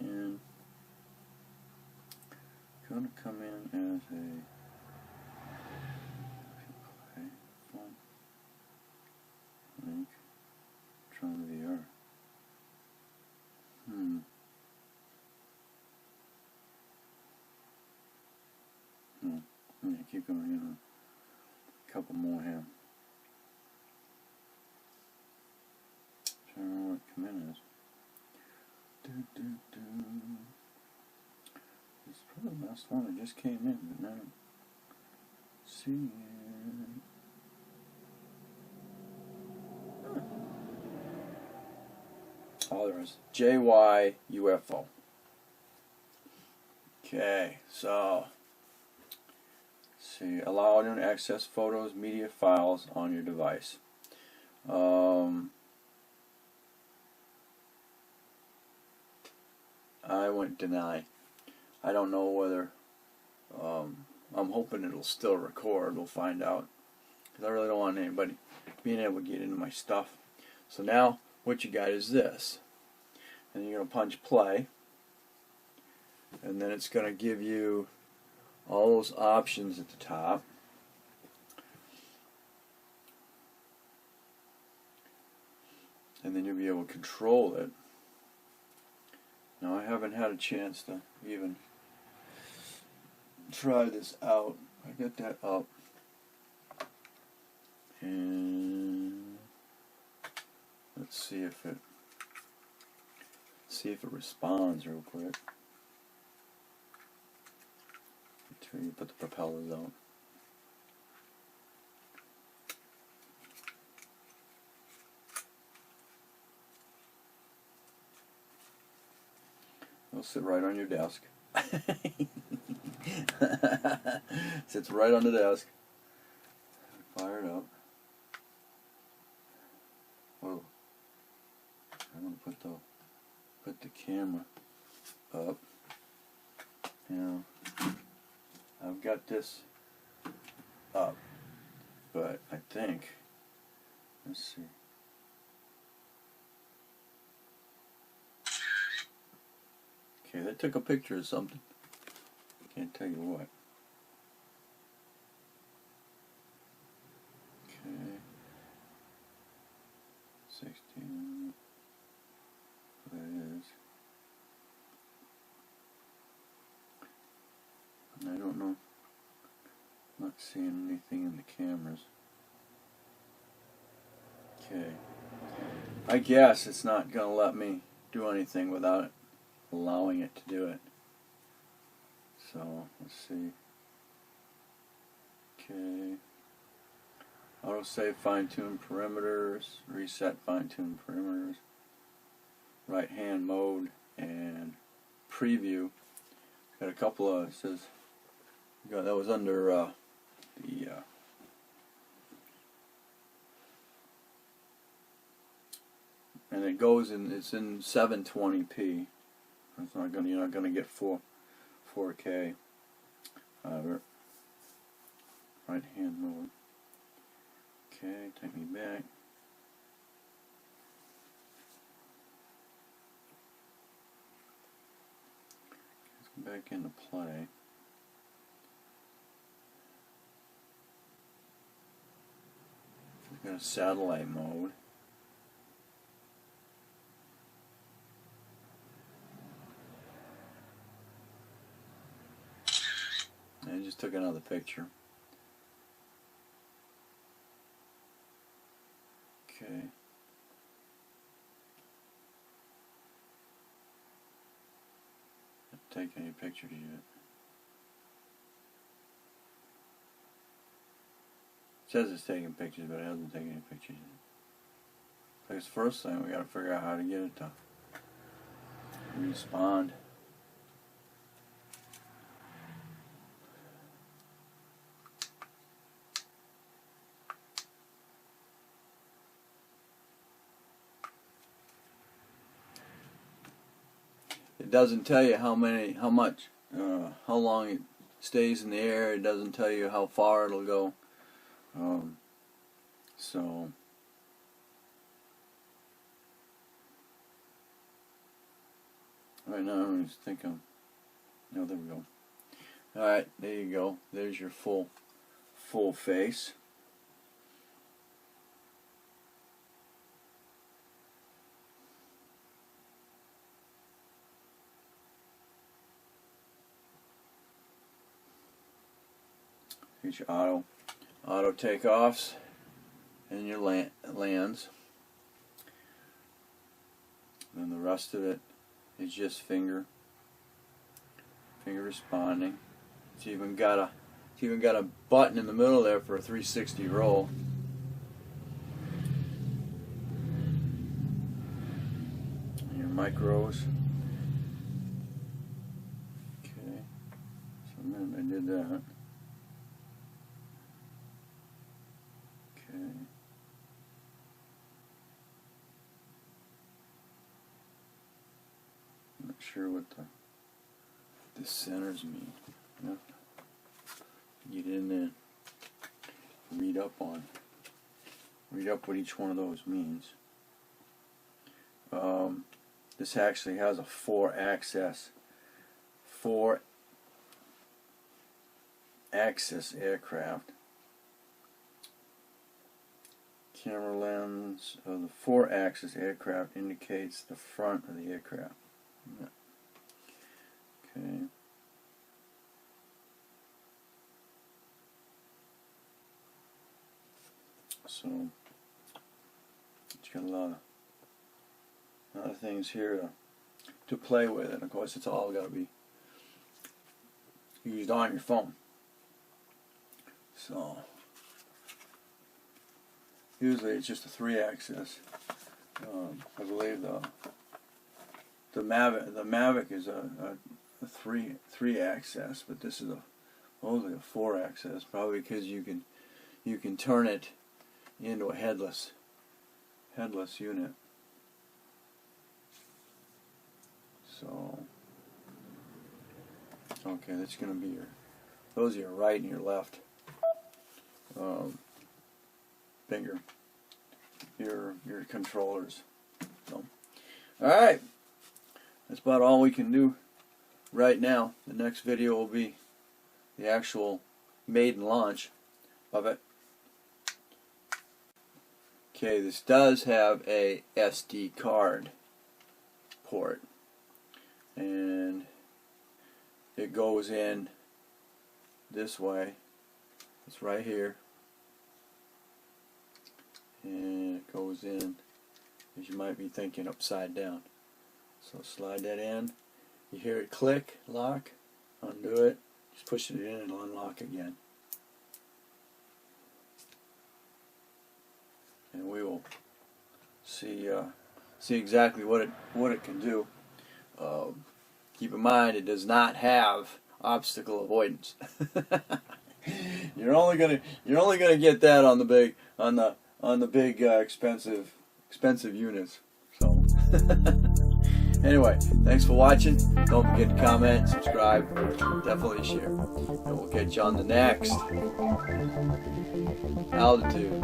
in. Gonna come in as a phone link Tron VR. Yeah, keep going, you know. A couple more here. Trying to remember what command is. This is probably the last one that just came in, but now see it. Oh, there is JY UFO. Okay, so see, allow anyone to access photos, media files on your device. I went deny. I don't know whether. I'm hoping it'll still record. We'll find out. Because I really don't want anybody being able to get into my stuff. So now, what you got is this. And you're going to punch play. And then it's going to give you all those options at the top. And then you'll be able to control it. Now I haven't had a chance to even try this out. I got that up. And let's see if it responds real quick. Until you put the propellers out. It'll sit right on your desk. Sits right on the desk. Fire it up. Whoa. I'm gonna put the camera up. Now I've got this up, but I think, let's see. Okay, that took a picture of something. Can't tell you what. Okay. 16. That is. I don't know. Not seeing anything in the cameras. Okay. I guess it's not going to let me do anything without it allowing it to do it. So, let's see. Okay. Autosave fine-tune perimeters, reset fine-tune perimeters, right hand mode, and preview. Got a couple of, it says, that was under and it goes in, it's in 720p. It's not gonna, you're not gonna get 4K. Right hand mode. Okay, take me back. Let's go back into play. We've got a satellite mode. I just took another picture. Okay. Not taking any pictures yet. It says it's taking pictures, but it hasn't taken any pictures yet. I guess first thing we gotta figure out how to get it to respond. It doesn't tell you how long stays in the air. It doesn't tell you how far it'll go. So right now I'm just thinking, no, there we go. Alright, there you go. There's your full face. Here's your auto takeoffs and your lands. Then the rest of it is just finger responding. It's even got a button in the middle there for a 360 roll. And your micros. Okay, so then I did that. Okay. I'm not sure what the centers mean. Yeah. Get in there, read up what each one of those means. This actually has a 4-axis aircraft. Camera lens of the 4-axis aircraft indicates the front of the aircraft. Yeah. Okay. So it's got a lot of things here to play with, and of course it's all got to be used on your phone. So usually it's just a 3-axis. I believe the Mavic is a 3-axis, but this is only a 4-axis, probably because you can turn it into a headless unit. So okay, that's going to be those are your right and your left finger, your controllers. So all right, that's about all we can do right now. The next video will be the actual maiden launch of it. Okay, this does have a SD card port, and it goes in this way. It's right here, and it goes in, as you might be thinking, upside down. So slide that in. You hear it click, lock, undo it, just push it in and it'll unlock again. And we will see exactly what it can do. Keep in mind, it does not have obstacle avoidance. You're only gonna get that on the big expensive units. So anyway, thanks for watching. Don't forget to comment, subscribe, definitely share, and we'll catch you on the next Altitude.